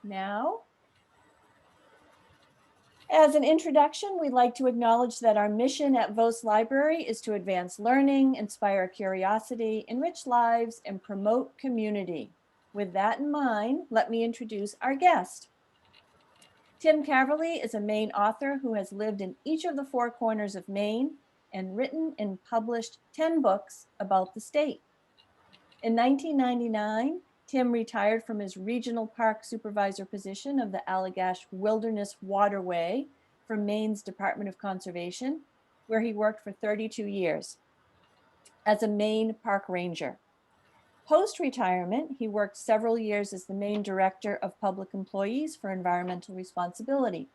now. As an introduction, we'd like to acknowledge that our mission at Vose Library is to advance learning, inspire curiosity, enrich lives, and promote community. With that in mind, let me introduce our guest. Tim Caverly is a Maine author who has lived in each of the four corners of Maine and written and published 10 books about the state. In 1999, Tim retired from his regional park supervisor position of the Allagash Wilderness Waterway from Maine's Department of Conservation, where he worked for 32 years as a Maine park ranger. Post-retirement, he worked several years as the Maine Director of Public Employees for Environmental Responsibility.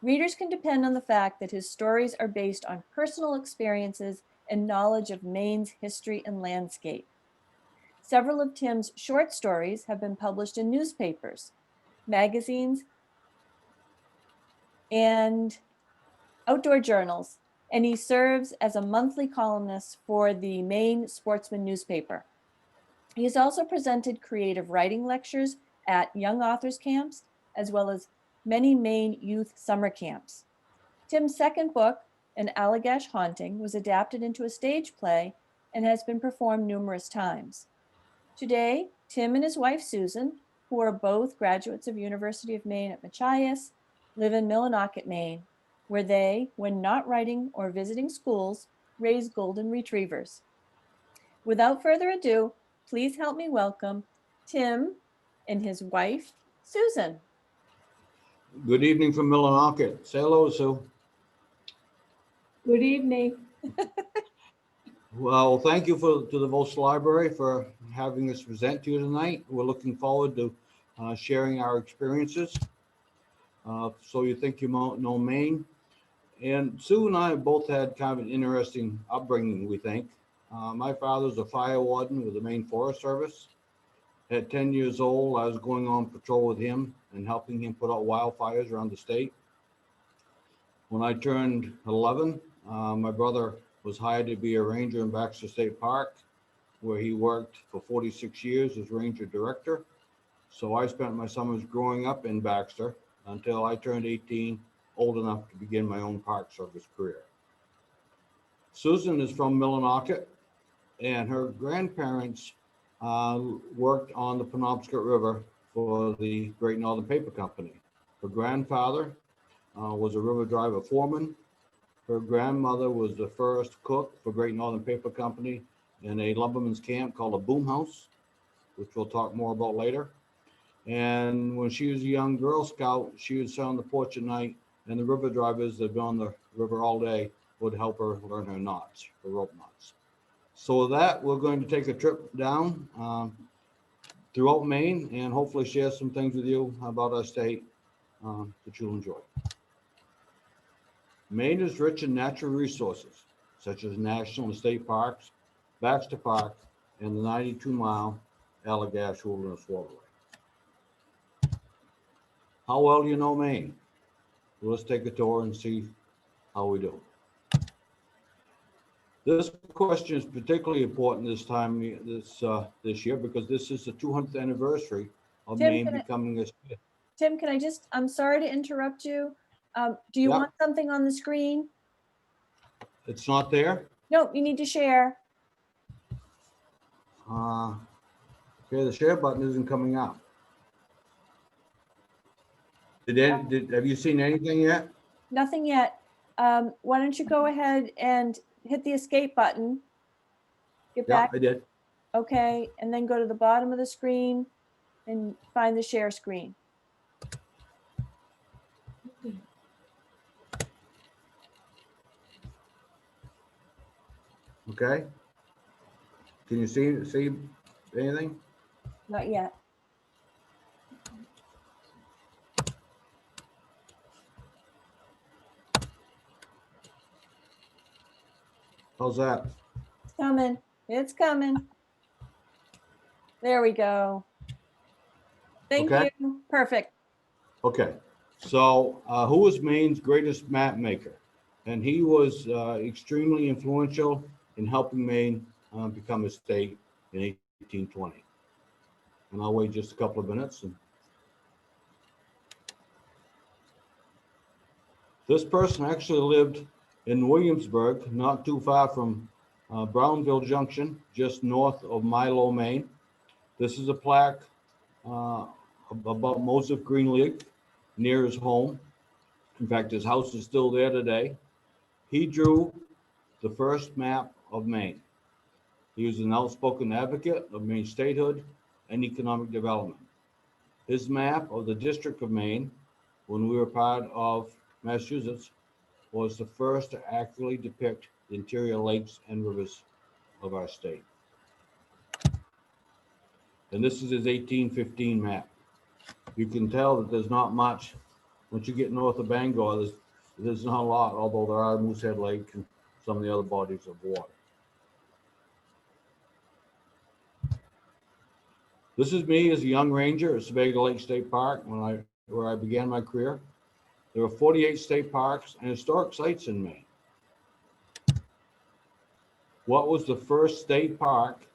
Readers can depend on the fact that his stories are based on personal experiences and knowledge of Maine's history and landscape. Several of Tim's short stories have been published in newspapers, magazines, and outdoor journals, and he serves as a monthly columnist for the Maine Sportsman newspaper. He has also presented creative writing lectures at young authors camps, as well as many Maine youth summer camps. Tim's second book, An Allagash Haunting, was adapted into a stage play and has been performed numerous times. Today, Tim and his wife, Susan, who are both graduates of University of Maine at Machias, live in Millinocket, Maine, where they, when not writing or visiting schools, raise golden retrievers. Without further ado, please help me welcome Tim and his wife, Susan. Good evening from Millinocket. Say hello, Sue. Good evening. Well, thank you to the Vose Library for having us present to you tonight. We're looking forward to sharing our experiences. So you think you know Maine. And Sue and I both had kind of an interesting upbringing, we think. My father's a fire warden with the Maine Forest Service. At 10 years old, I was going on patrol with him and helping him put out wildfires around the state. When I turned 11, my brother was hired to be a ranger in Baxter State Park, where he worked for 46 years as ranger director. So I spent my summers growing up in Baxter until I turned 18, old enough to begin my own Park Service career. Susan is from Millinocket, and her grandparents worked on the Penobscot River for the Great Northern Paper Company. Her grandfather was a river driver foreman. Her grandmother was the first cook for Great Northern Paper Company in a lumberman's camp called a boom house, which we'll talk more about later. And when she was a young Girl Scout, she would sit on the porch at night, and the river drivers that had been on the river all day would help her learn her knots, her rope knots. So with that, we're going to take a trip down throughout Maine and hopefully share some things with you about our state that you'll enjoy. Maine is rich in natural resources, such as national and state parks, Baxter Park, and the 92-mile Allagash Wilderness Waterway. How well do you know Maine? Well, let's take a tour and see how we do. This question is particularly important this time, this year, because this is the 200th anniversary of Maine becoming a state. Tim, can I just, I'm sorry to interrupt you. Do you want something on the screen? It's not there? No, you need to share. Okay, the share button isn't coming up. Have you seen anything yet? Nothing yet. Why don't you go ahead and hit the escape button. Get back. Yeah, I did. Okay, and then go to the bottom of the screen and find the share screen. Okay. Can you see anything? Not yet. How's that? It's coming. It's coming. There we go. Thank you. Perfect. Okay. So who was Maine's greatest map maker? And he was extremely influential in helping Maine become a state. 1820. And I'll wait just a couple of minutes. And This person actually lived in Williamsburg, not too far from Brownville Junction, just north of Milo, Maine. This is a plaque about Moseph Greenleaf near his home. In fact, his house is still there today. He drew the first map of Maine. He was an outspoken advocate of Maine statehood and economic development. His map of the District of Maine, when we were part of Massachusetts, was the first to accurately depict the interior lakes and rivers of our state. And this is his 1815 map. You can tell that there's not much. Once you get north of Bangor, there's not a lot, although there are Moosehead Lake and some of the other bodies of water. This is me as a young ranger at Sebago Lake State Park where I began my career. There are 48 state parks and historic sites in Maine. What was the first state park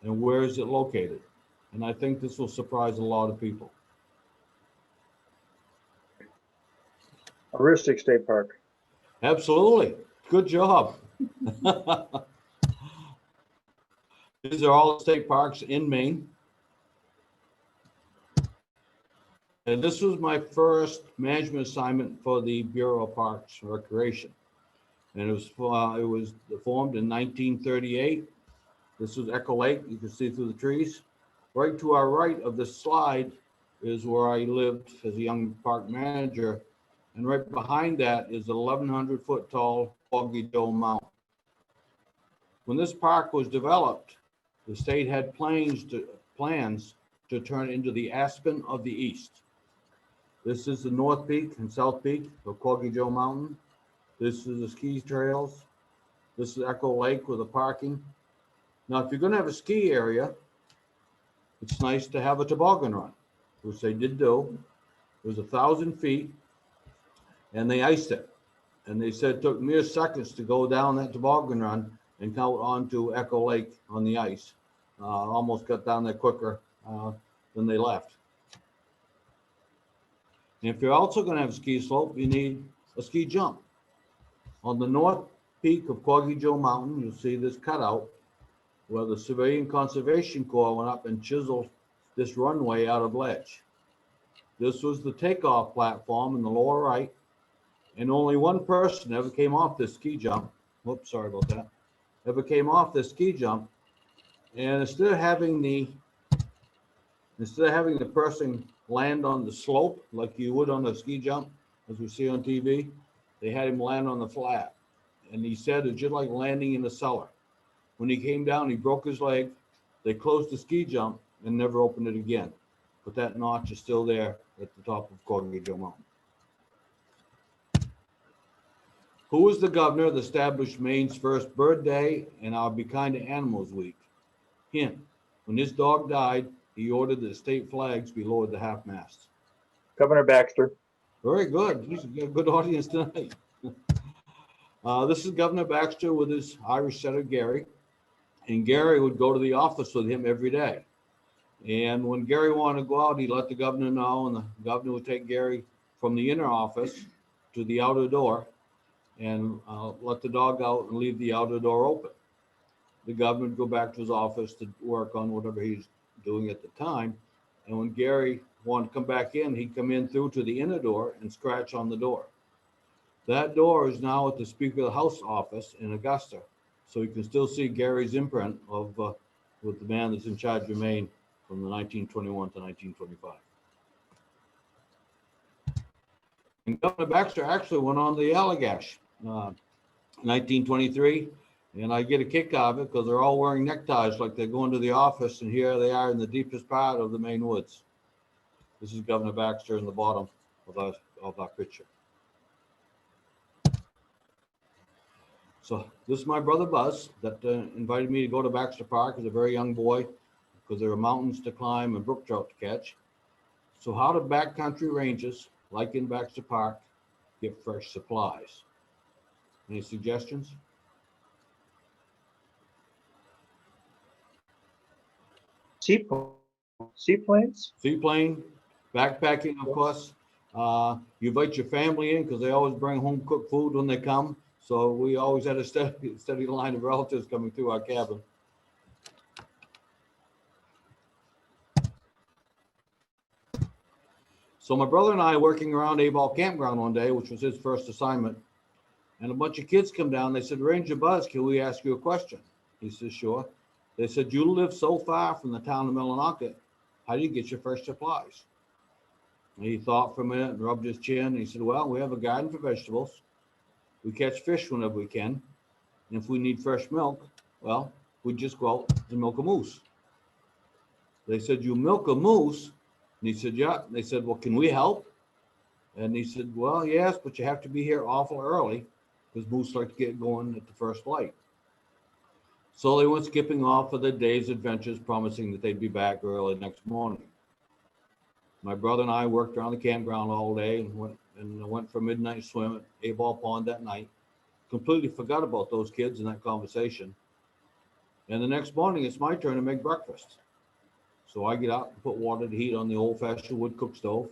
and where is it located? And I think this will surprise a lot of people. Aristic State Park. Absolutely. Good job. These are all state parks in Maine. And this was my first management assignment for the Bureau of Parks and Recreation. And it was formed in 1938. This was Echo Lake. You can see through the trees. Right to our right of this slide is where I lived as a young park manager. And right behind that is the 1,100-foot tall Foggy Dome Mountain. When this park was developed, the state had plans to turn it into the Aspen of the East. This is the North Peak and South Peak of Foggy Dome Mountain. This is the ski trails. This is Echo Lake with the parking. Now, if you're going to have a ski area, it's nice to have a toboggan run, which they did do. It was 1,000 feet, and they iced it. And they said it took mere seconds to go down that toboggan run and out onto Echo Lake on the ice. Almost got down there quicker than they left. And if you're also going to have a ski slope, you need a ski jump. On the north peak of Foggy Joe Mountain, you'll see this cutout where the Civilian Conservation Corps went up and chiseled this runway out of ledge. This was the takeoff platform in the lower right, and only one person ever came off this ski jump. Whoops, sorry about that. Ever came off this ski jump, and instead of having the person land on the slope like you would on a ski jump, as we see on TV, they had him land on the flat. And he said it's just like landing in a cellar. When he came down, he broke his leg. They closed the ski jump and never opened it again. But that notch is still there at the top of Corrigan Mountain. Who was the governor that established Maine's first Bird Day and Our Be Kind to Animals Week? Him. When his dog died, he ordered that the state flags be lowered to half-mast. Governor Baxter. Very good. He's a good audience tonight. This is Governor Baxter with his Irish setter, Gary. And Gary would go to the office with him every day. And when Gary wanted to go out, he'd let the governor know, and the governor would take Gary from the inner office to the outer door and let the dog out and leave the outer door open. The governor would go back to his office to work on whatever he's doing at the time. And when Gary wanted to come back in, he'd come in through to the inner door and scratch on the door. That door is now at the Speaker of the House office in Augusta. So you can still see Gary's imprint of with the man that's in charge of Maine from the 1921 to 1925. And Governor Baxter actually went on the Allagash in 1923. And I get a kick out of it because they're all wearing neckties like they're going to the office, and here they are in the deepest part of the Maine woods. This is Governor Baxter in the bottom of our picture. So this is my brother Buzz that invited me to go to Baxter Park as a very young boy because there are mountains to climb and brook trout to catch. So how do backcountry rangers, like in Baxter Park, get fresh supplies? Any suggestions? Seaplanes? Seaplane, backpacking, of course. You invite your family in because they always bring home cooked food when they come. So we always had a steady line of relatives coming through our cabin. So my brother and I working around A-Ball Campground one day, which was his first assignment, and a bunch of kids come down. They said, Ranger Buzz, can we ask you a question? He says, sure. They said, you live so far from the town of Millinocket. How do you get your fresh supplies? And he thought for a minute and rubbed his chin. And he said, well, we have a garden for vegetables. We catch fish whenever we can. And if we need fresh milk, well, we just go out and milk a moose. They said, you milk a moose? And he said, yeah. They said, well, can we help? And he said, well, yes, but you have to be here awful early because moose like to get going at the first light. So they went skipping off for the day's adventures, promising that they'd be back early next morning. My brother and I worked around the campground all day and went for a midnight swim at A-Ball Pond that night. Completely forgot about those kids in that conversation. And the next morning, it's my turn to make breakfast. So I get out and put water to heat on the old-fashioned wood cook stove.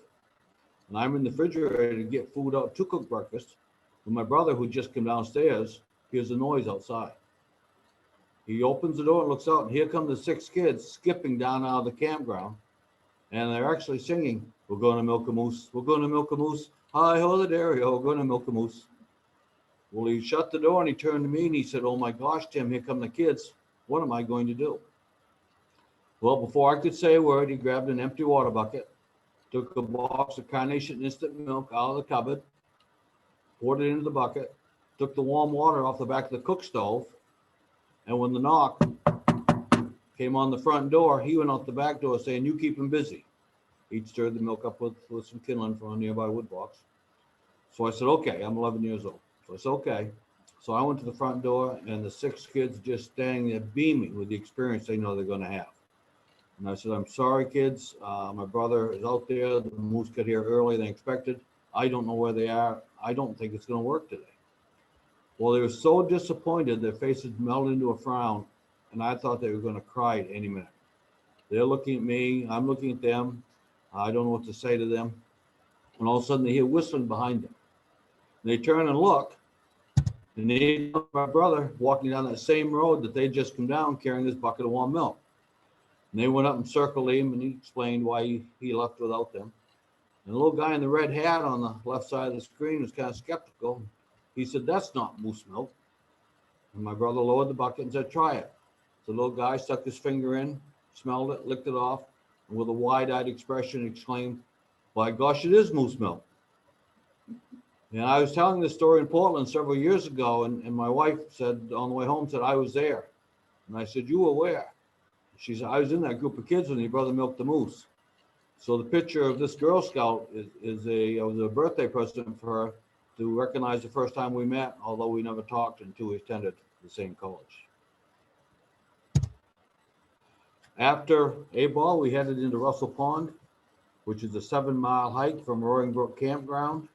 And I'm in the refrigerator to get food out to cook breakfast. When my brother, who just came downstairs, hears a noise outside. He opens the door and looks out, and here come the 6 kids skipping down out of the campground. And they're actually singing, we're going to milk a moose. We're going to milk a moose. Hi-ho the dairy, we're going to milk a moose. Well, he shut the door and he turned to me and he said, oh my gosh, Tim, here come the kids. What am I going to do? Well, before I could say a word, he grabbed an empty water bucket, took a box of Carnation instant milk out of the cupboard, poured it into the bucket, took the warm water off the back of the cook stove, and when the knock came on the front door, he went out the back door saying, you keep him busy. He'd stirred the milk up with some kindling from a nearby wood box. So I said, okay, I'm 11 years old. So I said, okay. So I went to the front door and the 6 kids just standing there beaming with the experience they know they're going to have. And I said, I'm sorry, kids. My brother is out there. The moose got here earlier than expected. I don't know where they are. I don't think it's going to work today. Well, they were so disappointed, their faces melted into a frown, and I thought they were going to cry at any minute. They're looking at me. I'm looking at them. I don't know what to say to them. And all of a sudden, they hear whistling behind them. And they turn and look, and they see my brother walking down that same road that they'd just come down carrying this bucket of warm milk. And they went up and circled him, and he explained why he left without them. And the little guy in the red hat on the left side of the screen was kind of skeptical. He said, that's not moose milk. And my brother lowered the bucket and said, try it. So the little guy stuck his finger in, smelled it, licked it off, and with a wide-eyed expression exclaimed, by gosh, it is moose milk. And I was telling this story in Portland several years ago, and my wife said on the way home, said, I was there. And I said, you were where? She said, I was in that group of kids when your brother milked the moose. So the picture of this Girl Scout was a birthday present for her to recognize the first time we met, although we never talked until we attended the same college. After A-Ball, we headed into Russell Pond, which is a 7-mile hike from Roaring Brook Campground.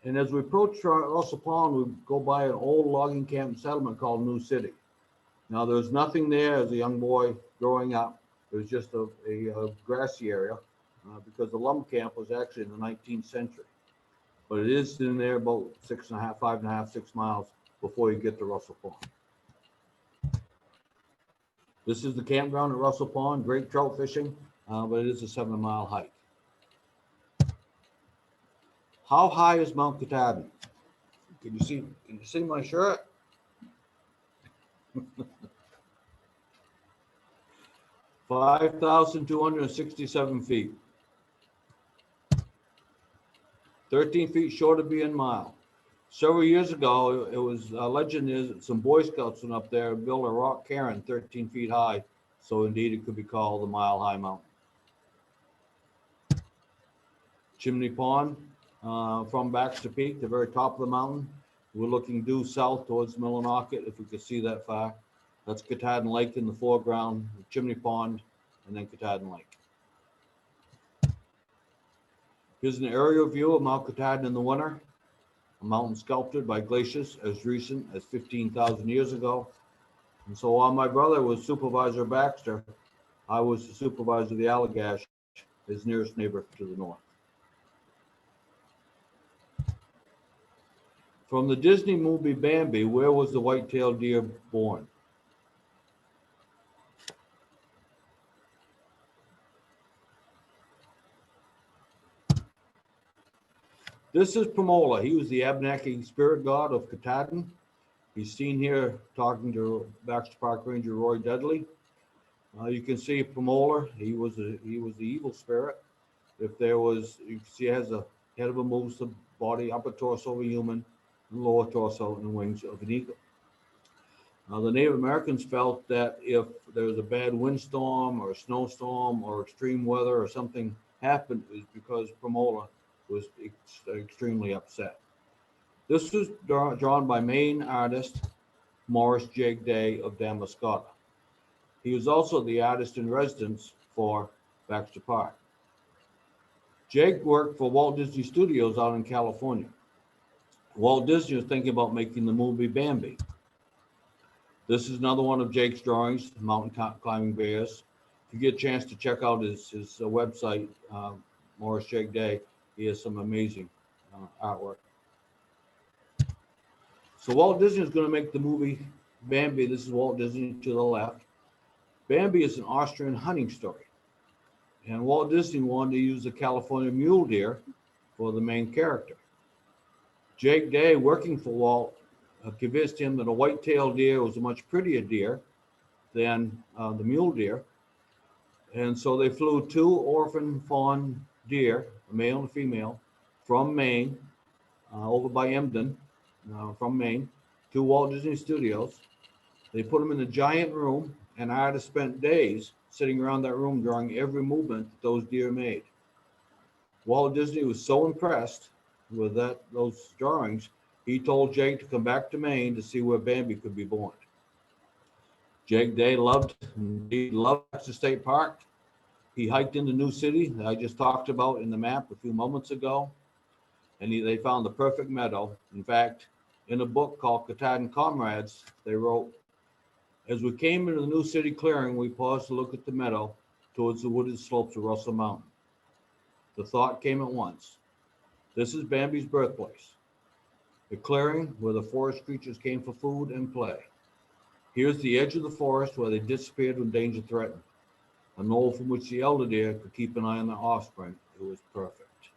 And as we approached Russell Pond, we go by an old logging camp settlement called New City. Now, there was nothing there as a young boy growing up. It was just a grassy area because the lumber camp was actually in the 19th century. But it is in there about 5.5, 6 miles before you get to Russell Pond. This is the campground at Russell Pond, great trout fishing, but it is a 7-mile hike. How high is Mount Katahdin? Can you see my shirt? 5,267 feet. 13 feet short of being a mile. Several years ago, it was a legend is that some Boy Scouts went up there and built a rock cairn 13 feet high. So indeed, it could be called the Mile High Mountain. Chimney Pond, from Baxter Peak, the very top of the mountain. We're looking due south towards Millinocket, if we could see that far. That's Katahdin Lake in the foreground, Chimney Pond, and then Katahdin Lake. Here's an aerial view of Mount Katahdin in the winter, a mountain sculpted by glaciers as recent as 15,000 years ago. And so while my brother was Supervisor Baxter, I was the supervisor of the Allagash, his nearest neighbor to the north. From the Disney movie Bambi, where was the white-tailed deer born? This is Pomola. He was the Abenaki spirit god of Katahdin. He's seen here talking to Baxter Park Ranger Roy Dudley. You can see Pomola. He was the evil spirit. If there was, you can see he has a head of a moose, a body, upper torso of a human, lower torso, and wings of an eagle. The Native Americans felt that if there was a bad windstorm or a snowstorm or extreme weather or something happened, it was because Pomola was extremely upset. This was drawn by Maine artist Morris Jake Day of Damariscotta. He was also the artist in residence for Baxter Park. Jake worked for Walt Disney Studios out in California. Walt Disney was thinking about making the movie Bambi. This is another one of Jake's drawings, mountain climbing bears. If you get a chance to check out his website, Morris Jake Day, he has some amazing artwork. So Walt Disney is going to make the movie Bambi. This is Walt Disney to the left. Bambi is an Austrian hunting story. And Walt Disney wanted to use the California mule deer for the main character. Jake Day, working for Walt, convinced him that a white-tailed deer was a much prettier deer than the mule deer. And so they flew two orphan fawn deer, a male and a female, from Maine, over by Emden, from Maine, to Walt Disney Studios. They put them in a giant room, and artists spent days sitting around that room drawing every movement that those deer made. Walt Disney was so impressed with those drawings, he told Jake to come back to Maine to see where Bambi could be born. Jake Day loved Baxter State Park. He hiked into New City that I just talked about in the map a few moments ago, and they found the perfect meadow. In fact, in a book called Katahdin Comrades, they wrote, "As we came into the New City clearing, we paused to look at the meadow towards the wooded slopes of Russell Mountain. The thought came at once. This is Bambi's birthplace, the clearing where the forest creatures came for food and play. Here's the edge of the forest where they disappeared when danger threatened, a knoll from which the elder deer could keep an eye on their offspring. It was perfect."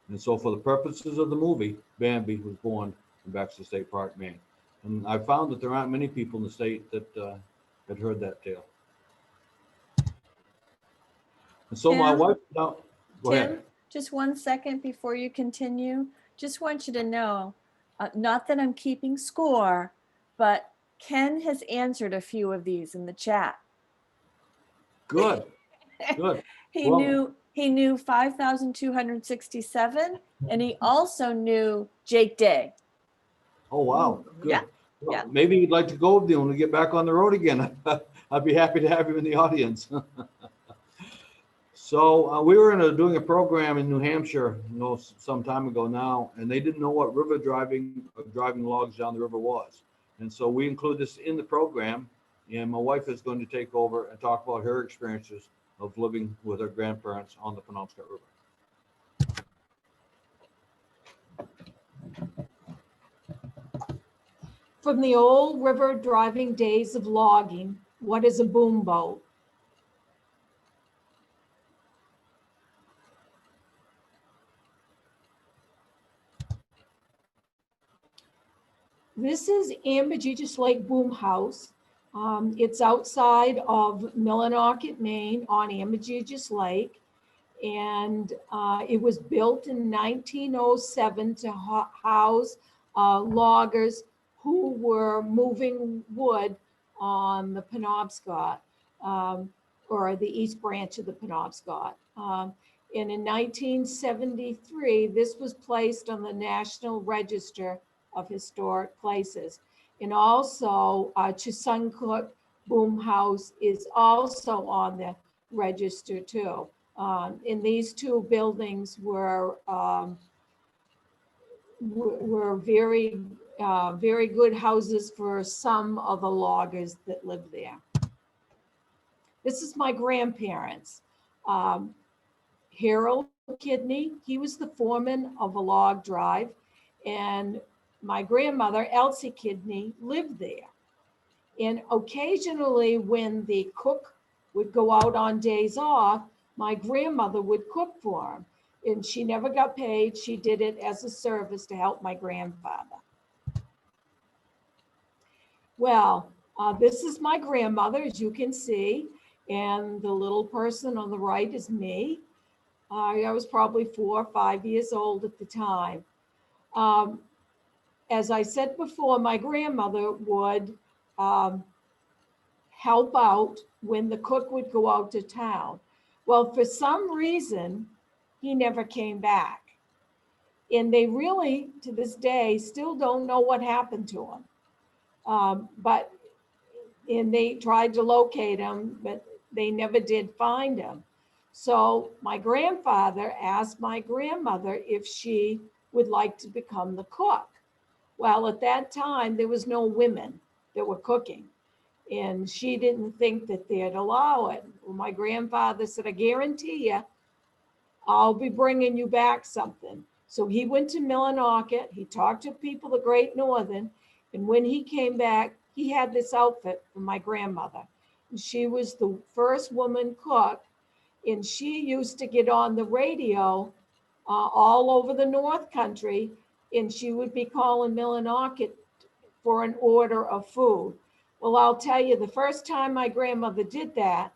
And so for the purposes of the movie, Bambi was born in Baxter State Park, Maine. And I found that there aren't many people in the state that had heard that tale. And so my Tim? wife, now, go ahead. Tim, just 1 second before you continue. Just want you to know, not that I'm keeping score, but Ken has answered a few of these in the chat. Good, good. He Well- knew 5,267, and he also knew Jake Day. Oh, wow, good. Yeah, Well, yeah. maybe you'd like to go with me when we get back on the road again. I'd be happy to have you in the audience. So we were doing a program in New Hampshire, some time ago now, and they didn't know what river driving logs down the river was. And so we include this in the program, and my wife is going to take over and talk about her experiences of living with her grandparents on the Penobscot River. From the old river driving days of logging, what is a boom boat? This is Ambejijis Lake Boom House. It's outside of Millinocket, Maine on Ambejijis Lake. And it was built in 1907 to house loggers who were moving wood on the Penobscot, or the East Branch of the Penobscot. And in 1973, this was placed on the National Register of Historic Places. And also Chisuncook Boom House is also on the register too. And these two buildings were very, very good houses for some of the loggers that lived there. This is my grandparents. Harold Kidney, he was the foreman of a log drive, and my grandmother, Elsie Kidney, lived there. And occasionally when the cook would go out on days off, my grandmother would cook for him. And she never got paid. She did it as a service to help my grandfather. Well, this is my grandmother, as you can see. And the little person on the right is me. I was probably 4 or 5 years old at the time. As I said before, my grandmother would help out when the cook would go out to town. Well, for some reason, he never came back. And they really, to this day, still don't know what happened to him. And they tried to locate him, but they never did find him. So my grandfather asked my grandmother if she would like to become the cook. Well, at that time, there was no women that were cooking. And she didn't think that they'd allow it. Well, my grandfather said, I guarantee you, I'll be bringing you back something. So he went to Millinocket. He talked to people at Great Northern. And when he came back, he had this outfit for my grandmother. And she was the first woman cook. And she used to get on the radio all over the North Country. And she would be calling Millinocket for an order of food. Well, I'll tell you, the first time my grandmother did that,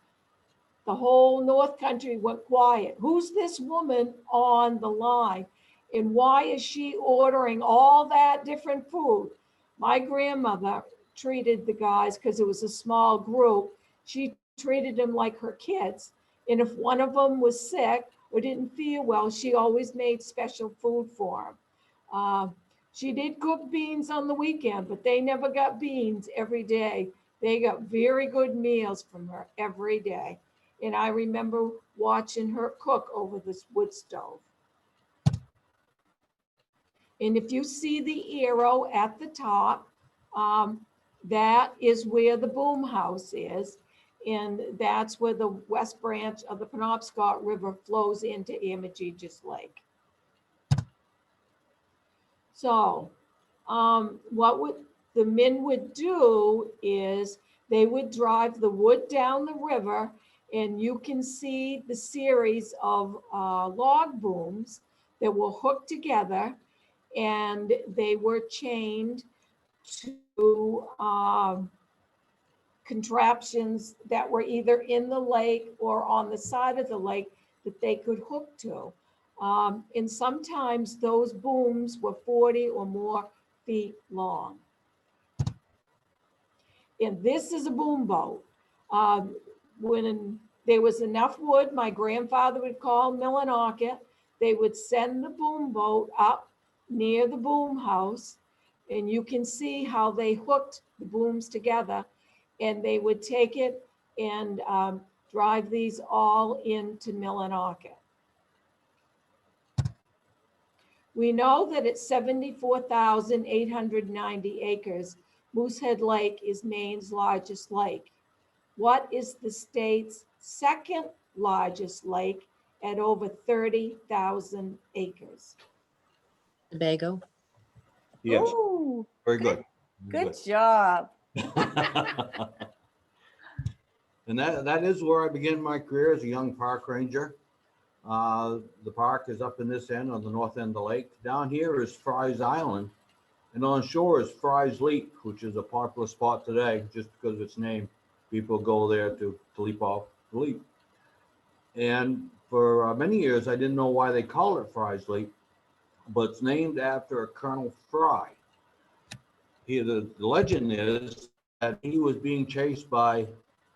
the whole North Country went quiet. Who's this woman on the line? And why is she ordering all that different food? My grandmother treated the guys, because it was a small group, she treated them like her kids. And if one of them was sick or didn't feel well, she always made special food for them. She did cook beans on the weekend, but they never got beans every day. They got very good meals from her every day. And I remember watching her cook over this wood stove. And if you see the arrow at the top, that is where the boom house is. And that's where the west branch of the Penobscot River flows into Amagegus Lake. So what the men would do is they would drive the wood down the river, and you can see the series of log booms that were hooked together, and they were chained to contraptions that were either in the lake or on the side of the lake that they could hook to. And sometimes those booms were 40 or more feet long. And this is a boom boat. When there was enough wood, my grandfather would call Millinocket. They would send the boom boat up near the boom house, and you can see how they hooked the booms together, and they would take it and drive these all into Millinocket. We know that at 74,890 acres, Moosehead Lake is Maine's largest lake. What is the state's second largest lake at over 30,000 acres? Tobago. Yes, Ooh, very good. good job. And that is where I began my career as a young park ranger. The park is up in this end on the north end of the lake. Down here is Fry's Island, and on shore is Fry's Leap, which is a popular spot today just because of its name. People go there to leap off the leap. And for many years, I didn't know why they called it Fry's Leap, but it's named after a Colonel Fry. The legend is that he was being chased by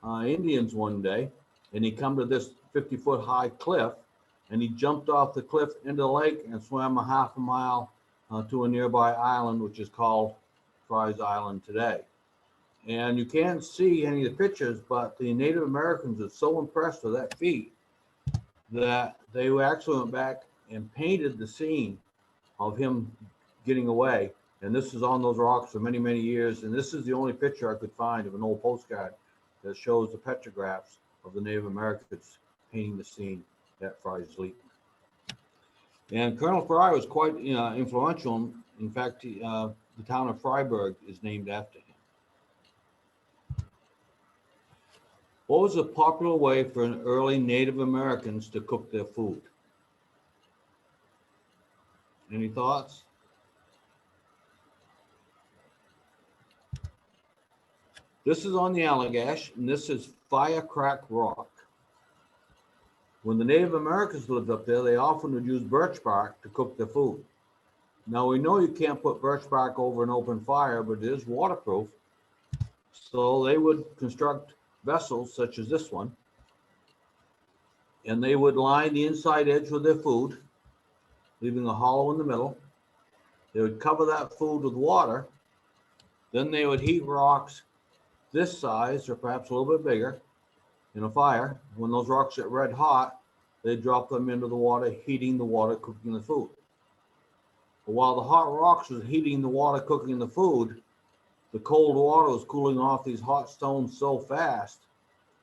Indians one day, and he come to this 50-foot high cliff, and he jumped off the cliff into the lake and swam a half a mile to a nearby island, which is called Fry's Island today. And you can't see any of the pictures, but the Native Americans are so impressed with that feat that they actually went back and painted the scene of him getting away. And this is on those rocks for many, many years. And this is the only picture I could find of an old postcard that shows the petrographs of the Native Americans painting the scene at Fry's Leap. And Colonel Fry was quite influential In fact, the town of Freiburg is named after him. What was a popular way for an early Native Americans to cook their food? Any thoughts? This is on the Allagash, and this is Firecrack Rock. When the Native Americans lived up there, they often would use birch bark to cook their food. Now, we know you can't put birch bark over an open fire, but it is waterproof. So they would construct vessels such as this one, and they would line the inside edge with their food, leaving a hollow in the middle. They would cover that food with water. Then they would heat rocks this size or perhaps a little bit bigger in a fire. When those rocks get red hot, they drop them into the water, heating the water, cooking the food. But while the hot rocks was heating the water, cooking the food, the cold water was cooling off these hot stones so fast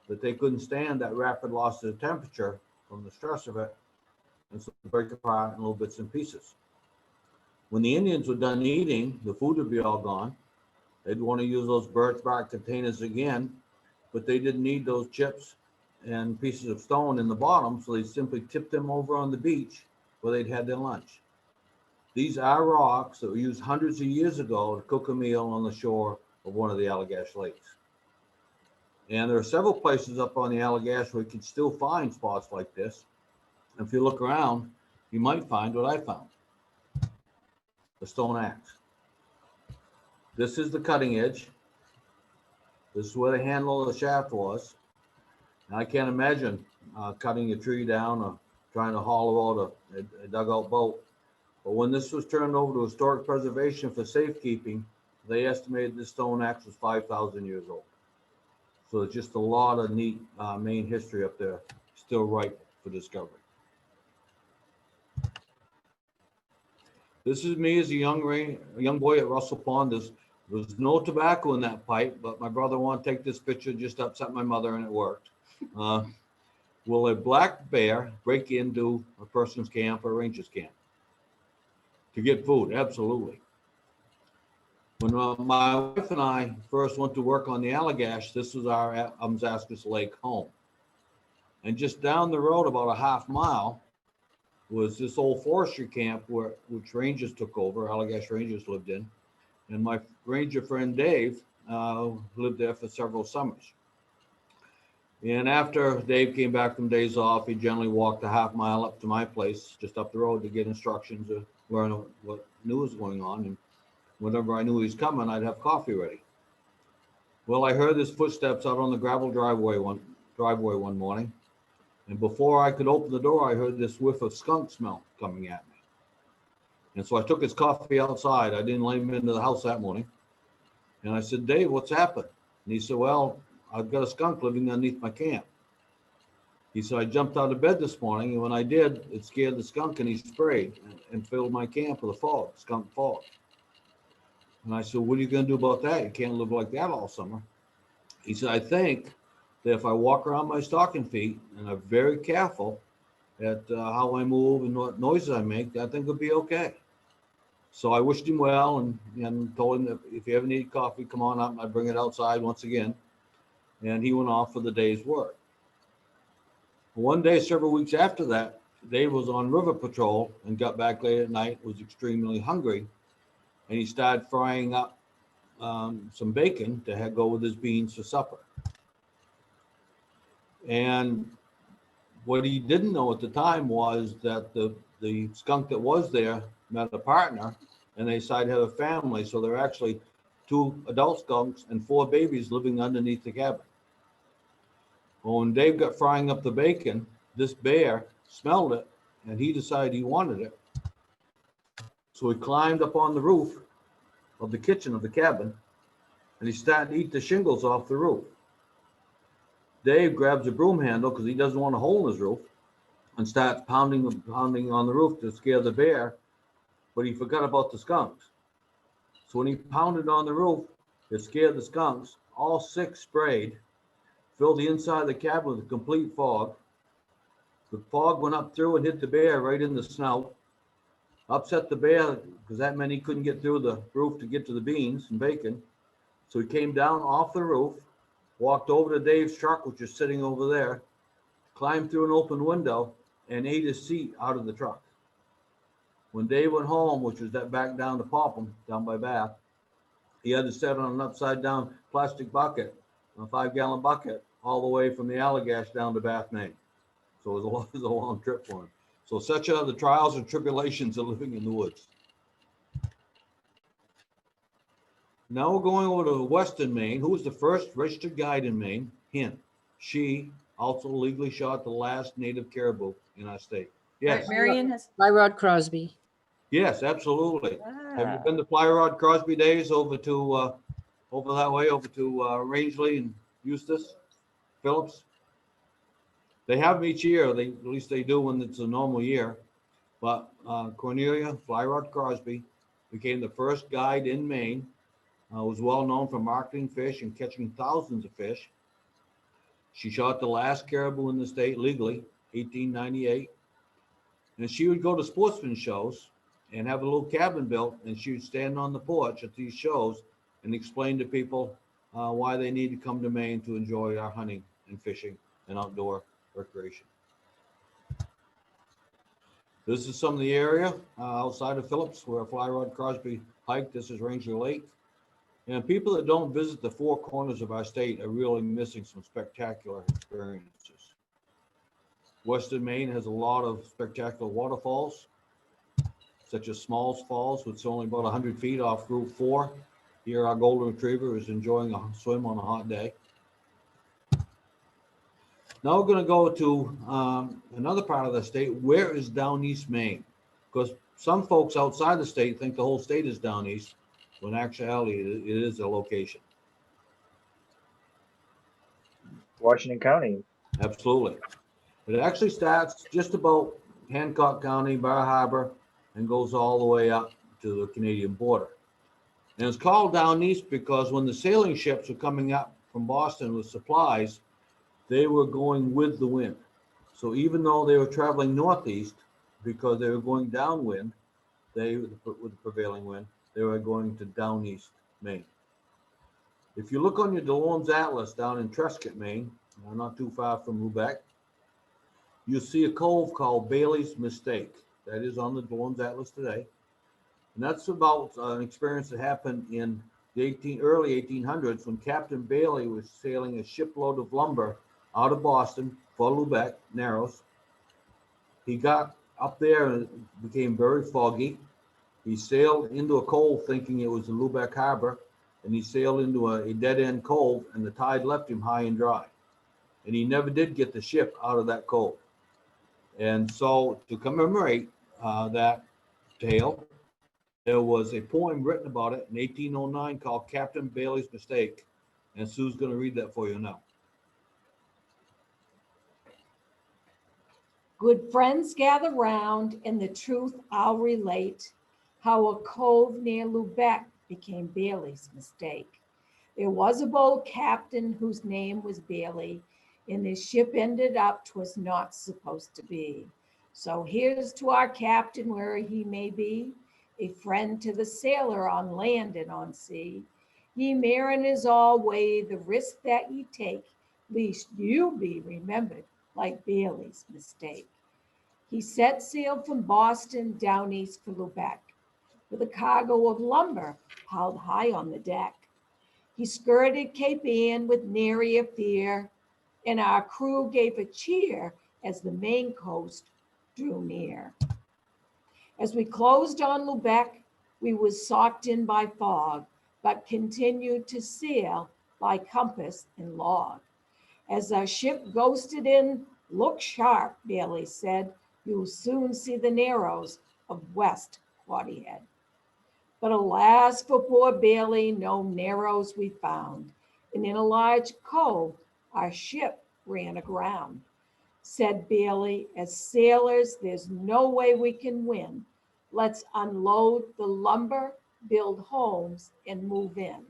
that they couldn't stand that rapid loss of temperature from the stress of it, and so they break apart in little bits and pieces. When the Indians were done eating, the food would be all gone. They'd want to use those birch bark containers again, but they didn't need those chips and pieces of stone in the bottom, so they simply tipped them over on the beach where they'd had their lunch. These are rocks that were used hundreds of years ago to cook a meal on the shore of one of the Allagash lakes. And there are several places up on the Allagash where you can still find spots like this. If you look around, you might find what I found, the stone axe. This is the cutting edge. This is where the handle of the shaft was. And I can't imagine cutting a tree down or trying to hollow out a dugout boat. But when this was turned over to historic preservation for safekeeping, they estimated this stone axe was 5,000 years old. So it's just a lot of neat Maine history up there, still ripe for discovery. This is me as a young boy at Russell Pond. There was no tobacco in that pipe, but my brother wanted to take this picture, just upset my mother, and it worked. Will a black bear break into a person's camp or a ranger's camp to get food? Absolutely. When my wife and I first went to work on the Allagash, this was our Amzaskis Lake home. And just down the road about a half mile was this old forestry camp which rangers took over, Allagash Rangers lived in. And my ranger friend Dave lived there for several summers. And after Dave came back from days off, he generally walked a half mile up to my place, just up the road, to get instructions or learn what new was going on. And whenever I knew he was coming, I'd have coffee ready. Well, I heard his footsteps out on the gravel driveway one morning. And before I could open the door, I heard this whiff of skunk smell coming at me. And so I took his coffee outside. I didn't let him into the house that morning. And I said, Dave, what's happened? And he said, well, I've got a skunk living underneath my camp. He said, I jumped out of bed this morning, and when I did, it scared the skunk, and he sprayed and filled my camp with a fog, skunk fog. And I said, what are you going to do about that? You can't live like that all summer. He said, I think that if I walk around my stocking feet and I'm very careful at how I move and what noises I make, I think it'll be okay. So I wished him well and told him that if you ever need coffee, come on up and I'd bring it outside once again. And he went off for the day's work. One day, several weeks after that, Dave was on river patrol and got back late at night, was extremely hungry. And he started frying up some bacon to go with his beans for supper. And what he didn't know at the time was that the skunk that was there met a partner, and they decided to have a family. So there were actually 2 adult skunks and 4 babies living underneath the cabin. Well, when Dave got frying up the bacon, this bear smelled it, and he decided he wanted it. So he climbed up on the roof of the kitchen of the cabin, and he started to eat the shingles off the roof. Dave grabs a broom handle because he doesn't want a hole in his roof and starts pounding on the roof to scare the bear, but he forgot about the skunks. So when he pounded on the roof, it scared the skunks. All 6 sprayed, filled the inside of the cabin with a complete fog. The fog went up through and hit the bear right in the snout. upset the bear because that meant he couldn't get through the roof to get to the beans and bacon. So he came down off the roof, walked over to Dave's truck, which is sitting over there, climbed through an open window, and ate his seat out of the truck. When Dave went home, which was that back down to Popham, down by Bath, he had to sit on an upside down plastic bucket, a 5-gallon bucket, all the way from the Allagash down to Bath, Maine. So it was a long trip for him. So such are the trials and tribulations of living in the woods. Now we're going over to Western Maine. Who was the first registered guide in Maine? Hint. She also legally shot the last native caribou in our state. Yes. Marion has, Rod Crosby. Yes, absolutely. Have you ah, been to Fly Rod Crosby days over to over that way, over to Rangeley and Eustis, Phillips? They have them each year. They at least they do when it's a normal year. But Cornelia Fly Rod Crosby became the first guide in Maine. Was well known for marketing fish and catching thousands of fish. She shot the last caribou in the state legally, 1898. And she would go to sportsman shows and have a little cabin built, and she would stand on the porch at these shows and explain to people why they need to come to Maine to enjoy our hunting and fishing and outdoor recreation. This is some of the area outside of Phillips where Fly Rod Crosby hiked. This is Rangeley Lake. And people that don't visit the four corners of our state are really missing some spectacular experiences. Western Maine has a lot of spectacular waterfalls, such as Smalls Falls, which is only about 100 feet off Route 4. Here, our golden retriever is enjoying a swim on a hot day. Now we're going to go to another part of the state. Where is down east Maine? Because some folks outside the state think the whole state is down east, when actually it is a location. Washington County. Absolutely. It actually starts just about Hancock County, Bar Harbor, and goes all the way up to the Canadian border. And it's called down east because when the sailing ships were coming up from Boston with supplies, they were going with the wind. So even though they were traveling northeast, because they were going downwind, with the prevailing wind, they were going to down east Maine. If you look on your DeLorme's Atlas down in Trescott, Maine, not too far from Lubec, you'll see a cove called Bailey's Mistake. That is on the DeLorme's Atlas today. And that's about an experience that happened in the early 1800s when Captain Bailey was sailing a shipload of lumber out of Boston for Lubec, Narrows. He got up there and it became very foggy. He sailed into a cove thinking it was the Lubec Harbor, and he sailed into a dead-end cove, and the tide left him high and dry. And he never did get the ship out of that cove. And so to commemorate that tale, there was a poem written about it in 1809 called Captain Bailey's Mistake. And Sue's going to read that for you now. Good friends gather round, and the truth I'll relate, how a cove near Lubec became Bailey's Mistake. There was a bold captain whose name was Bailey, and his ship ended up 'twas not supposed to be. So here's to our captain where he may be, a friend to the sailor on land and on sea. Ye mariners all weigh the risk that ye take, least you be remembered like Bailey's Mistake. He set sail from Boston down east for Lubec with a cargo of lumber piled high on the deck. He skirted Cape Ann with nary a fear, and our crew gave a cheer as the Maine coast drew near. As we closed on Lubec, we was socked in by fog, but continued to sail by compass and log. As our ship ghosted in, look sharp, Bailey said, you'll soon see the Narrows of West Quoddy Head. But alas for poor Bailey, no Narrows we found, and in a large cove our ship ran aground. Said Bailey, as sailors, there's no way we can win. Let's unload the lumber, build homes, and move in.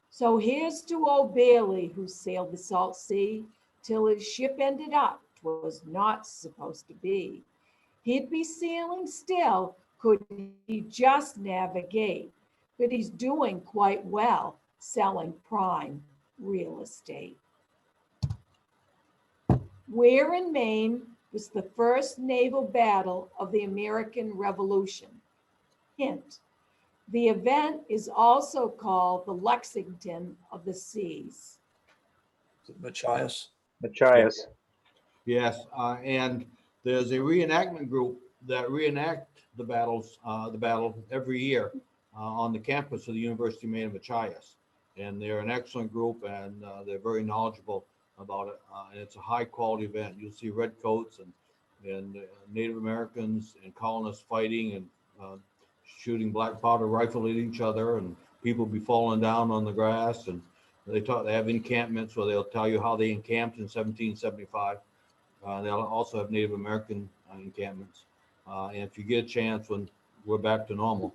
So here's to old Bailey, who sailed the salt sea till his ship ended up 'twas not supposed to be. He'd be sailing still, could he just navigate. But he's doing quite well selling prime real estate. Where in Maine was the first naval battle of the American Revolution? Hint, the event is also called the Lexington of the Seas. Machias. Machias. Yes, and there's a reenactment group that reenact the battle every year on the campus of the University of Maine Machias. And they're an excellent group, and they're very knowledgeable about it. And it's a high quality event. You'll see red coats and Native Americans and colonists fighting and shooting black powder rifle at each other, and people be falling down on the grass. And they have encampments where they'll tell you how they encamped in 1775. They'll also have Native American encampments. And if you get a chance when we're back to normal,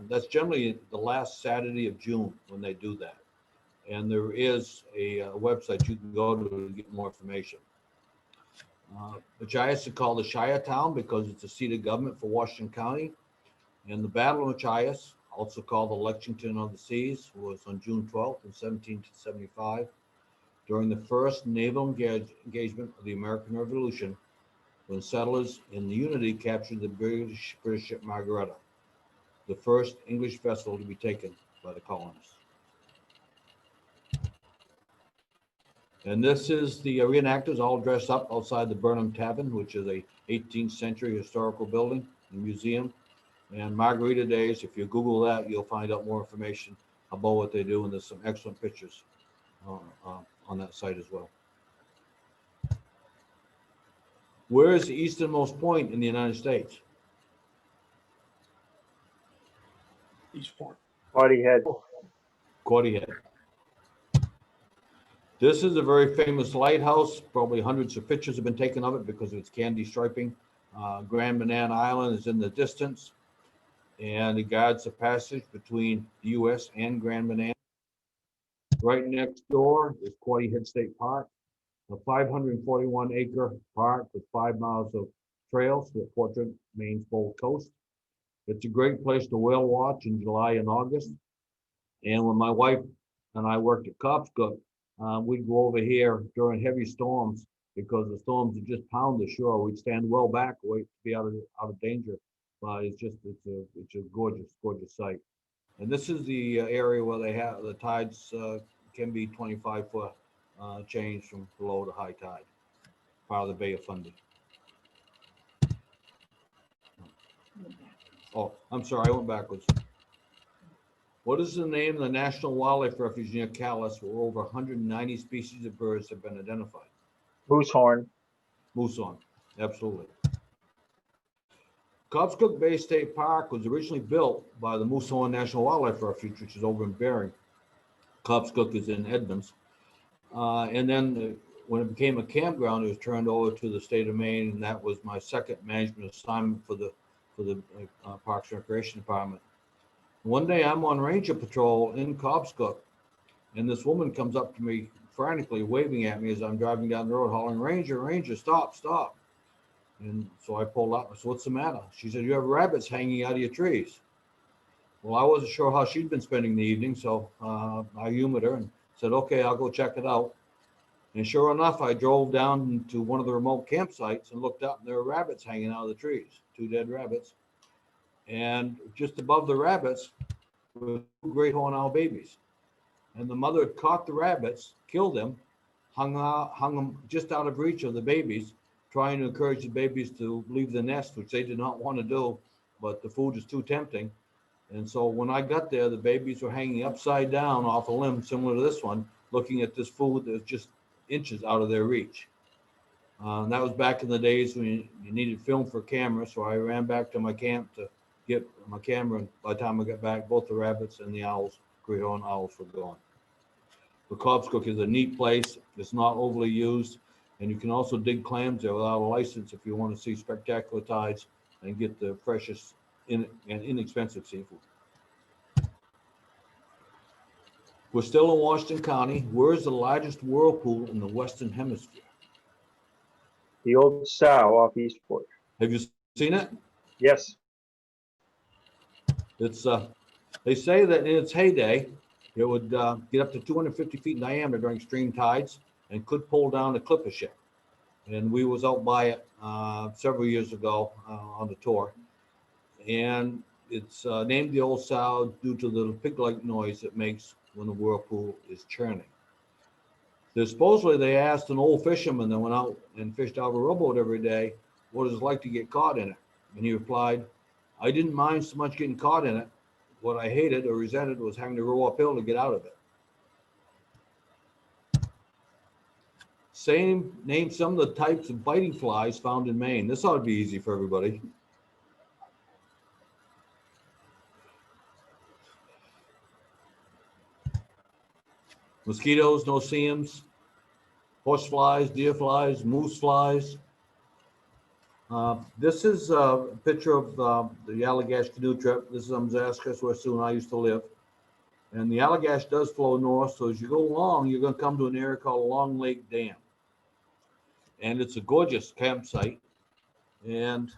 that's generally the last Saturday of June when they do that. And there is a website you can go to get more information. Machias is called the Shire Town because it's a seat of government for Washington County. And the Battle of Machias, also called the Lexington of the Seas, was on June 12th in 1775. During the first naval engagement of the American Revolution, when settlers in the Unity captured the British ship Margaretta, the first English vessel to be taken by the colonists. And this is the reenactors all dressed up outside the Burnham Tavern, which is a 18th century historical building and museum. And Margarita Days, if you Google that, you'll find out more information about what they do, and there's some excellent pictures on that site as well. Where is the easternmost point in the United States? Eastport. Party Head. Quoddy Head. This is a very famous lighthouse. Probably hundreds of pictures have been taken of it because of its candy striping. Grand Banana Island is in the distance, and it guards the passage between the U.S. and Grand Banana. Right next door is Quoddy Head State Park, a 541-acre park with 5 miles of trails that portrait Maine's bold coast. It's a great place to whale watch in July and August. And when my wife and I worked at Copscook, we'd go over here during heavy storms because the storms would just pound the shore. We'd stand well back, wait to be out of danger. But it's a gorgeous sight. And this is the area where they have the tides can be 25-foot change from low to high tide, part of the Bay of Fundy. Oh, I'm sorry, I went backwards. What is the name of the National Wildlife Refuge near Calais where over 190 species of birds have been identified? Moosehorn. Moosehorn, absolutely. Cobscook Bay State Park was originally built by the Moosehorn National Wildlife Refuge, which is over in Bering. Cobscook is in Edmonds. And then when it became a campground, it was turned over to the state of Maine, and that was my second management assignment for the Parks and Recreation Department. One day I'm on ranger patrol in Cobscook, and this woman comes up to me frantically waving at me as I'm driving down the road, hollering, "Ranger, Ranger, stop, stop." And so I pulled up. I said, "What's the matter?" She said, "You have rabbits hanging out of your trees." Well, I wasn't sure how she'd been spending the evening, so I humored her and said, "Okay, I'll go check it out." And sure enough, I drove down to one of the remote campsites and looked up, and there were rabbits hanging out of the trees, 2 dead rabbits. And just above the rabbits were 2 great horned owl babies. And the mother had caught the rabbits, killed them, hung them just out of reach of the babies, trying to encourage the babies to leave the nest, which they did not want to do, but the food is too tempting. And so when I got there, the babies were hanging upside down off a limb similar to this one, looking at this food that was just inches out of their reach. And that was back in the days when you needed film for camera, so I ran back to my camp to get my camera, and by the time I got back, both the rabbits and the owls, great horned owls, were gone. The Cobscook is a neat place. It's not overly used, and you can also dig clams there without a license if you want to see spectacular tides and get the freshest and inexpensive seafood. We're still in Washington County. Where is the largest whirlpool in the Western Hemisphere? The Old Sow off Eastport. Have you seen it? Yes. It's, they say that in its heyday, it would get up to 250 feet in diameter during extreme tides and could pull down a clipper ship. And we was out by it several years ago on the tour. And it's named the Old Sow due to the pig-like noise it makes when the whirlpool is churning. Supposedly they asked an old fisherman that went out and fished out of a rowboat every day what it was like to get caught in it. And he replied, I didn't mind so much getting caught in it. What I hated or resented was having to row uphill to get out of it. Name some of the types of biting flies found in Maine. This ought to be easy for everybody. Mosquitoes, no-see-ums, horse flies, deer flies, moose flies. This is a picture of the Allagash canoe trip. This is Amzaskis, where Sue and I used to live. And the Allagash does flow north, so as you go along, you're going to come to an area called Long Lake Dam. And it's a gorgeous campsite. And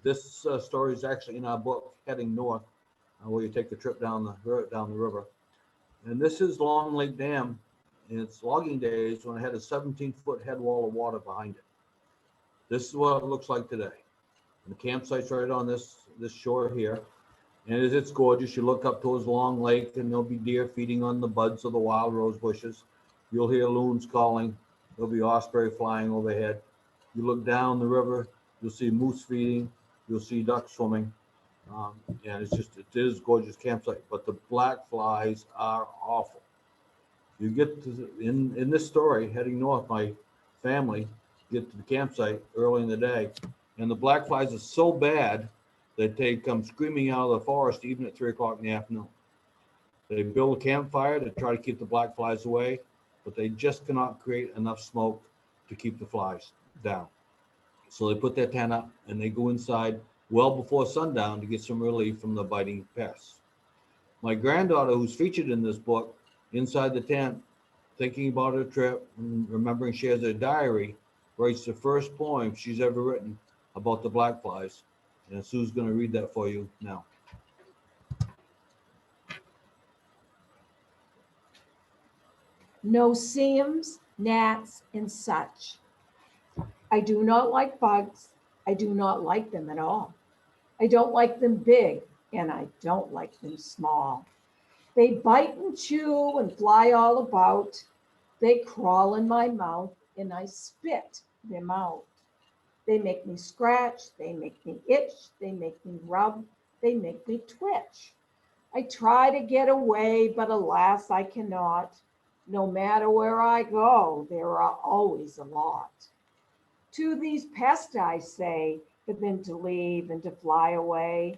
this story is actually in our book, Heading North, where you take the trip down the river. And this is Long Lake Dam in its logging days when it had a 17-foot head wall of water behind it. This is what it looks like today. And the campsite's right on this shore here. And it's gorgeous. You look up towards Long Lake and there'll be deer feeding on the buds of the wild rose bushes. You'll hear loons calling. There'll be osprey flying overhead. You look down the river, you'll see moose feeding. You'll see ducks swimming. And it is a gorgeous campsite, but the black flies are awful. You get to in this story, Heading North, my family get to the campsite early in the day, and the black flies are so bad that they come screaming out of the forest even at 3 o'clock in the afternoon. They build a campfire to try to keep the black flies away, but they just cannot create enough smoke to keep the flies down. So they put their tent up and they go inside well before sundown to get some relief from the biting pests. My granddaughter, who's featured in this book, inside the tent, thinking about her trip and remembering she has a diary, writes the first poem she's ever written about the black flies. And Sue's going to read that for you now. No-see-ums, gnats, and such. I do not like bugs. I do not like them at all. I don't like them big, and I don't like them small. They bite and chew and fly all about. They crawl in my mouth, and I spit them out. They make me scratch, they make me itch, they make me rub, they make me twitch. I try to get away, but alas, I cannot. No matter where I go, there are always a lot. To these pests I say, but then to leave and to fly away.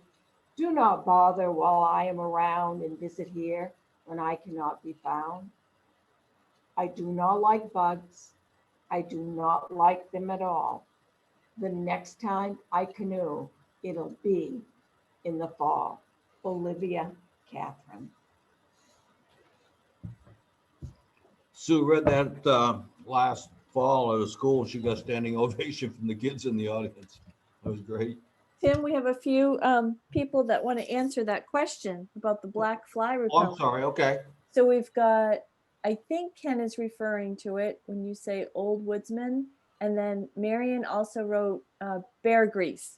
Do not bother while I am around and visit here when I cannot be found. I do not like bugs. I do not like them at all. The next time I canoe, it'll be in the fall. Olivia Catherine. Sue read that last fall at a school. She got a standing ovation from the kids in the audience. That was great. Tim, we have a few people that want to answer that question about the black fly Oh, I'm repellent. sorry. Okay. So we've got, I think Ken is referring to it when you say old woodsman. And then Marion also wrote bear grease.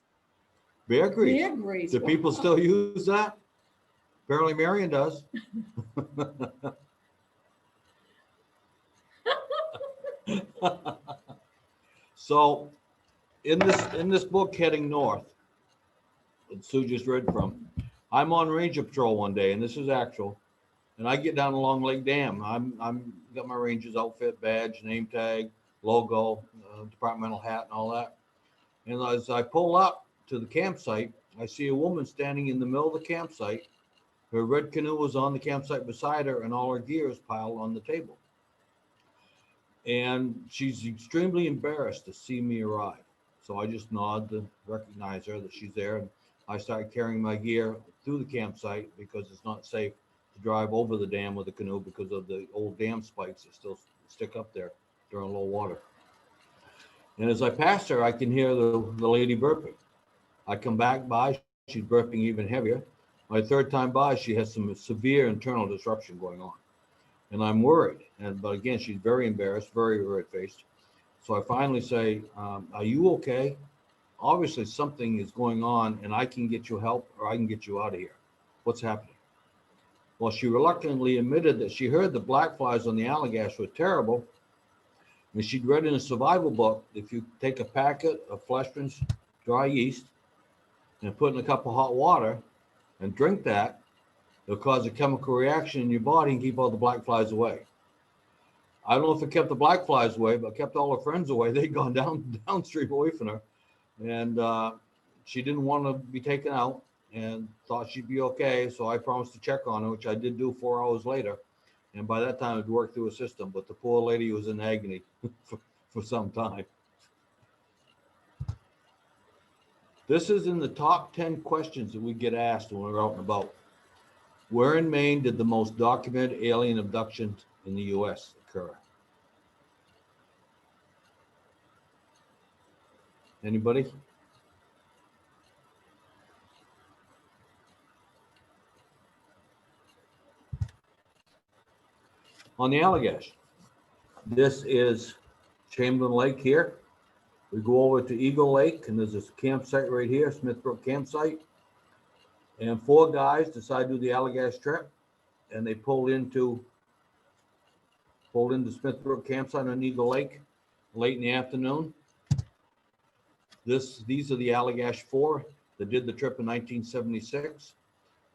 Bear grease. Bear grease. Do people still use that? Apparently Marion does. So in this book, Heading North, that Sue just read from, I'm on ranger patrol one day, and this is actual, and I get down to Long Lake Dam. I'm got my ranger's outfit, badge, name tag, logo, departmental hat, and all that. And as I pull up to the campsite, I see a woman standing in the middle of the campsite. Her red canoe was on the campsite beside her, and all her gear is piled on the table. And she's extremely embarrassed to see me arrive. So I just nod to recognize her that she's there. And I start carrying my gear through the campsite because it's not safe to drive over the dam with a canoe because of the old dam spikes that still stick up there during low water. And as I pass her, I can hear the lady burping. I come back by, she's burping even heavier. My third time by, she has some severe internal disruption going on. And I'm worried. But again, she's very embarrassed, very red-faced. So I finally say, are you okay? Obviously something is going on and I can get you help or I can get you out of here. What's happening? Well, she reluctantly admitted that she heard the black flies on the Allagash were terrible. And she'd read in a survival book, if you take a packet of Fleshman's dry yeast and put in a cup of hot water and drink that, it'll cause a chemical reaction in your body and keep all the black flies away. I don't know if it kept the black flies away, but kept all her friends away. They'd gone downstream away from her. And she didn't want to be taken out and thought she'd be okay. So I promised to check on her, which I did do 4 hours later. And by that time, it worked through a system. But the poor lady was in agony for some time. This is in the top 10 questions that we get asked when we're out and about. Where in Maine did the most documented alien abductions in the U.S. occur? Anybody? On the Allagash. This is Chamberlain Lake here. We go over to Eagle Lake and there's this campsite right here, Smithbrook campsite. And 4 guys decide to do the Allagash trip and they pulled into Smithbrook campsite on Eagle Lake late in the afternoon. These are the Allagash 4 that did the trip in 1976.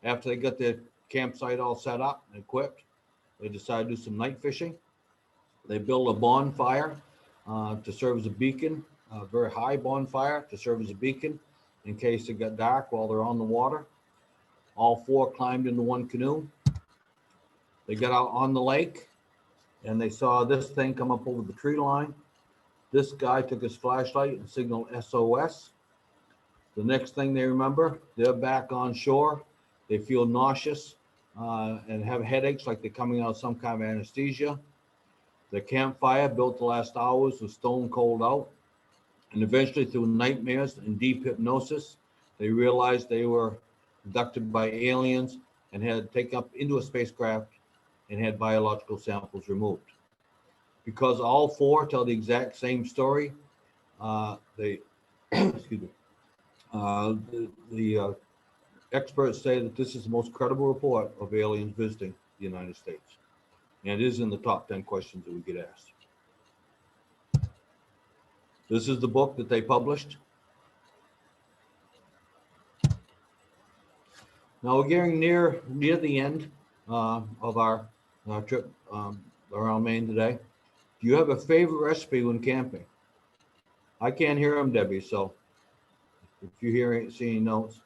After they got their campsite all set up and equipped, they decided to do some night fishing. They built a bonfire to serve as a beacon, a very high bonfire to serve as a beacon in case it got dark while they're on the water. All 4 climbed into one canoe. They got out on the lake and they saw this thing come up over the tree line. This guy took his flashlight and signaled SOS. The next thing they remember, they're back on shore. They feel nauseous and have headaches like they're coming out of some kind of anesthesia. The campfire built the last hours was stone cold out. And eventually through nightmares and deep hypnosis, they realized they were abducted by aliens and had taken up into a spacecraft and had biological samples removed. Because all 4 tell the exact same story, excuse me, the experts say that this is the most credible report of aliens visiting the United States. And it is in the top 10 questions that we get asked. This is the book that they published. Now we're getting near the end of our trip around Maine today. Do you have a favorite recipe when camping? I can't hear them, Debbie, so if you see any notes.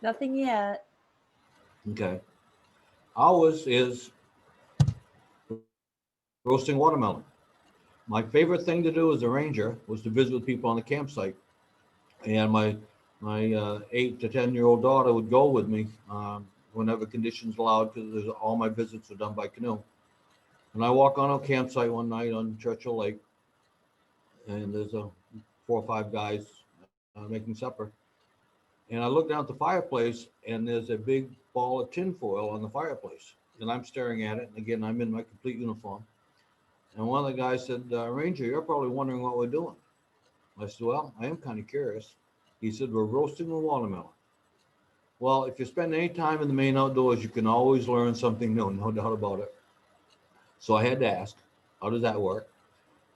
Nothing yet. Okay. Ours is roasting watermelon. My favorite thing to do as a ranger was to visit with people on the campsite. And my 8 to 10-year-old daughter would go with me whenever conditions allowed, because all my visits are done by canoe. And I walk on a campsite one night on Churchill Lake, and there's 4 or 5 guys making supper. And I look down at the fireplace, and there's a big ball of tinfoil on the fireplace. And I'm staring at it. And again, I'm in my complete uniform. And one of the guys said, Ranger, you're probably wondering what we're doing. I said, well, I am kind of curious. He said, we're roasting a watermelon. Well, if you spend any time in the Maine outdoors, you can always learn something new, no doubt about it. So I had to ask, how does that work?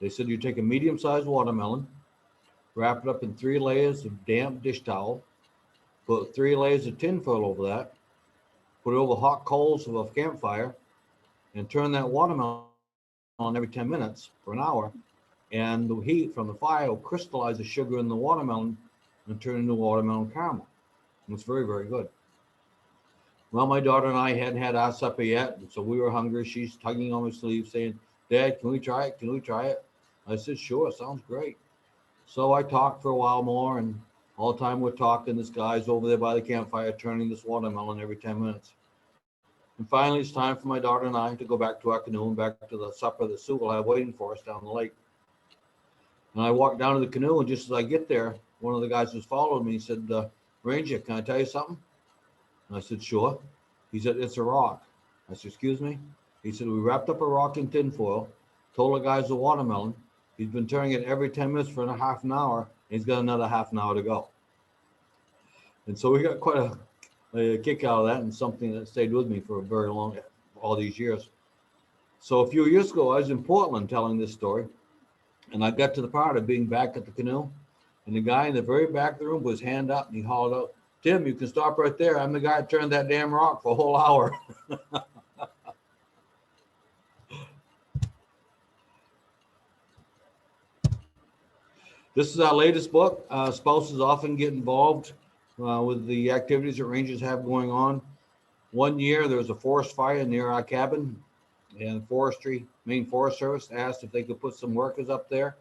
They said, you take a medium-sized watermelon, wrap it up in 3 layers of damp dish towel, put 3 layers of tinfoil over that, put it over hot coals of a campfire, and turn that watermelon on every 10 minutes for an hour. And the heat from the fire will crystallize the sugar in the watermelon and turn into watermelon caramel. And it's very, very good. Well, my daughter and I hadn't had our supper yet, and so we were hungry. She's tugging on my sleeve saying, Dad, can we try it? Can we try it? I said, sure, sounds great. So I talked for a while more, and all the time we're talking, this guy's over there by the campfire turning this watermelon every 10 minutes. And finally, it's time for my daughter and I to go back to our canoe and back to the supper that Sue will have waiting for us down the lake. And I walked down to the canoe, and just as I get there, one of the guys who's following me said, Ranger, can I tell you something? And I said, sure. He said, it's a rock. I said, excuse me? He said, we wrapped up a rock in tinfoil, told the guy it's a watermelon. He's been turning it every 10 minutes for a half an hour, and he's got another half an hour to go. And so we got quite a kick out of that, and something that stayed with me for a very long, all these years. So a few years ago, I was in Portland telling this story, and I got to the part of being back at the canoe, and the guy in the very back of the room put his hand up, and he hollered out, Tim, you can stop right there. I'm the guy that turned that damn rock for a whole hour. This is our latest book. Spouses often get involved with the activities that rangers have going on. One year, there was a forest fire near our cabin, and Maine Forest Service asked if they could put some workers up there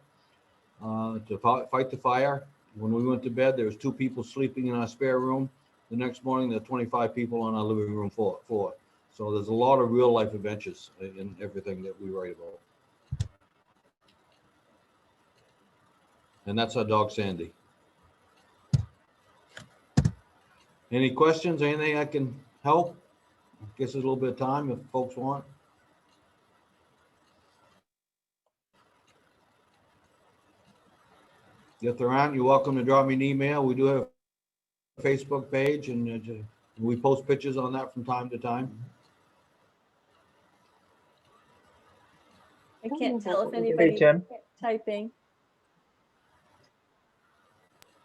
to fight the fire. When we went to bed, there was 2 people sleeping in our spare room. The next morning, there were 25 people on our living room floor. So there's a lot of real life adventures in everything that we write about. And that's our dog, Sandy. Any questions? Anything I can help? I guess there's a little bit of time if folks want. If there aren't, you're welcome to drop me an email. We do have a Facebook page, and we post pictures on that from time to time. I can't tell if Hey, anybody Tim. typing.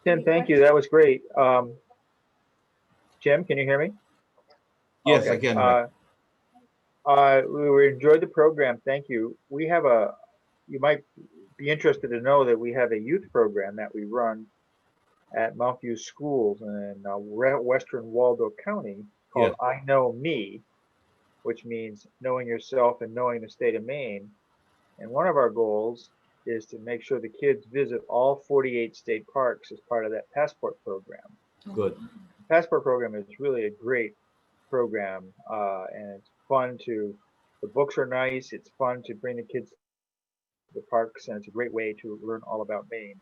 Tim, Any thank you. That was great. Jim, can you hear me? Yes, Okay. I can. Ray. We enjoyed the program. Thank you. You might be interested to know that we have a youth program that we run at Mountview Schools in Western Waldo County called Yes. I Know Me, which means knowing yourself and knowing the state of Maine. And one of our goals is to make sure the kids visit all 48 state parks as part of that passport program. Good. The passport program is really a great program, and it's fun the books are nice, it's fun to bring the kids to the parks, and it's a great way to learn all about Maine.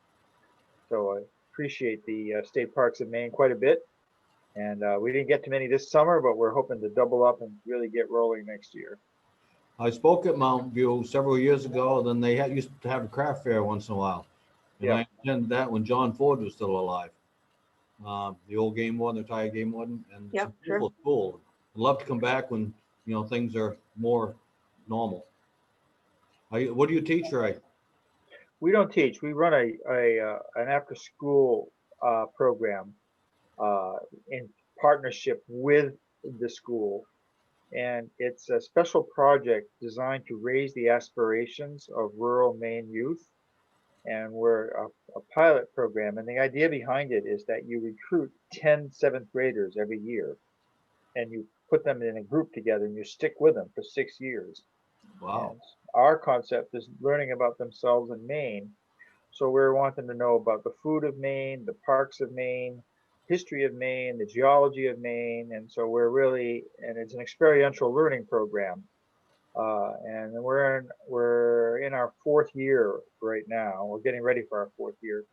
So I appreciate the state parks in Maine quite a bit. And we didn't get to many this summer, but we're hoping to double up and really get rolling next year. I spoke at Mount View several years ago. Then they used to have a craft fair once in a while. And Yep. I attended that when John Ford was still alive. The old game warden, the retired game warden, and Yep, it's a beautiful school. I'd love to come back when things are more normal. What do you teach, Ray? We don't teach. We run an after-school program in partnership with the school, and it's a special project designed to raise the aspirations of rural Maine youth. And we're a pilot program, and the idea behind it is that you recruit 10 seventh graders every year, and you put them in a group together, and you stick with them for 6 years. Wow. And our concept is learning about themselves in Maine. So we're wanting to know about the food of Maine, the parks of Maine, history of Maine, the geology of Maine. And so and it's an experiential learning program. And we're in our 4th year right now. We're getting ready for our 4th year.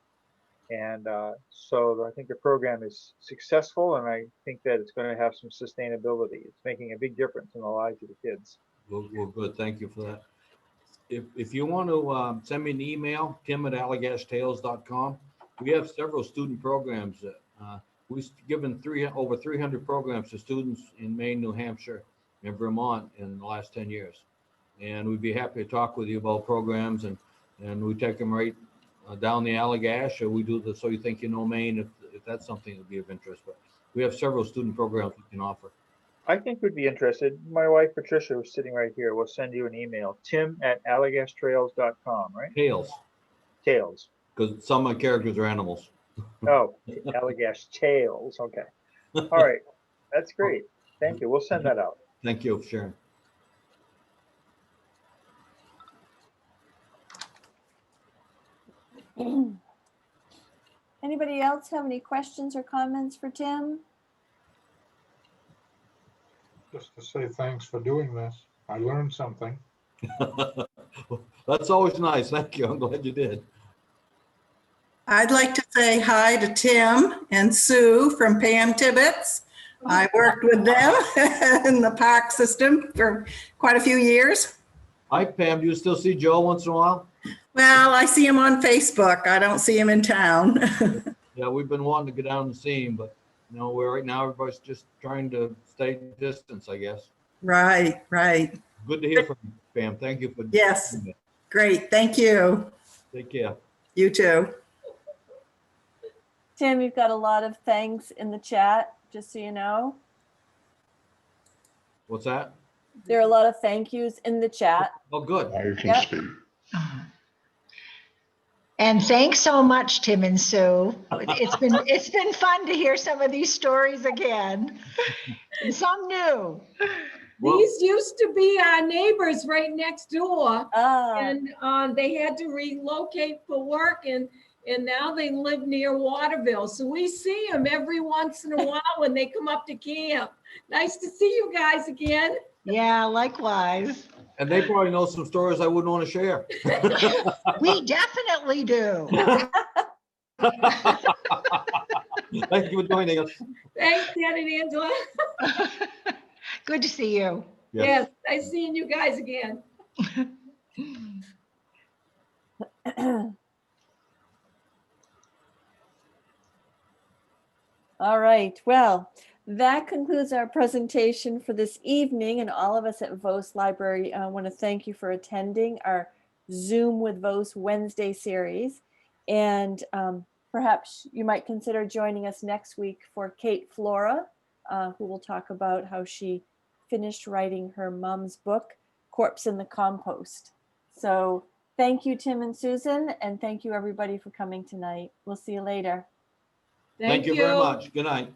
And so I think the program is successful, and I think that it's going to have some sustainability. It's making a big difference in the lives of the kids. Well, good. Thank you for that. If you want to send me an email, tim@allagashtails.com. We have several student programs that we've given over 300 programs to students in Maine, New Hampshire, and Vermont in the last 10 years. And we'd be happy to talk with you about programs, and we take them right down the Allagash, or we do the So You Think You Know Maine, if that's something that would be of interest. But we have several student programs we can offer. I think would be interested. My wife Patricia, who's sitting right here, will send you an email. tim@allagashtrails.com, right? Tails, Tails. because some of my characters are animals. Oh, Allagash Tails. Okay. All right. That's great. Thank you. We'll send that out. Thank you for sharing. Anybody else have any questions or comments for Tim? Just to say thanks for doing this. I learned something. That's always nice. Thank you. I'm glad you did. I'd like to say hi to Tim and Sue from Pam Tibbetts. I worked with them in the park system for quite a few years. Hi, Pam. Do you still see Joe once in a while? Well, I see him on Facebook. I don't see him in town. Yeah, we've been wanting to go down and see him, but you know, we're right now everybody's just trying to stay distance, I guess. Right, right. Good to hear from you, Pam. Thank you for. Yes. Great. Thank you. Take care. You too. Tim, you've got a lot of thanks in the chat, just so you know. What's that? There are a lot of thank yous in the chat. Oh, good. Now you can Yep. speak. And thanks so much, Tim and Sue. It's been fun to hear some of these stories again. And some new. Well, These used to be our neighbors right next door. Ah, And they had to relocate for work and now they live near Waterville. So we see them every once in a while when they come up to camp. Nice to see you guys again. Yeah, likewise. and they probably know some stories I wouldn't want to share. We definitely do. Thank you for joining us. Thanks, Ed and Angela. Good to see you. Yes, nice seeing you guys again. all right. Well, that concludes our presentation for this evening, and all of us at Vose Library want to thank you for attending our Zoom with Vose Wednesday series. And perhaps you might consider joining us next week for Kate Flora, who will talk about how she finished writing her mom's book, Corpse in the Compost. So thank you, Tim and Susan, and thank you everybody for coming tonight. We'll see you later. Thank you very much. Good night.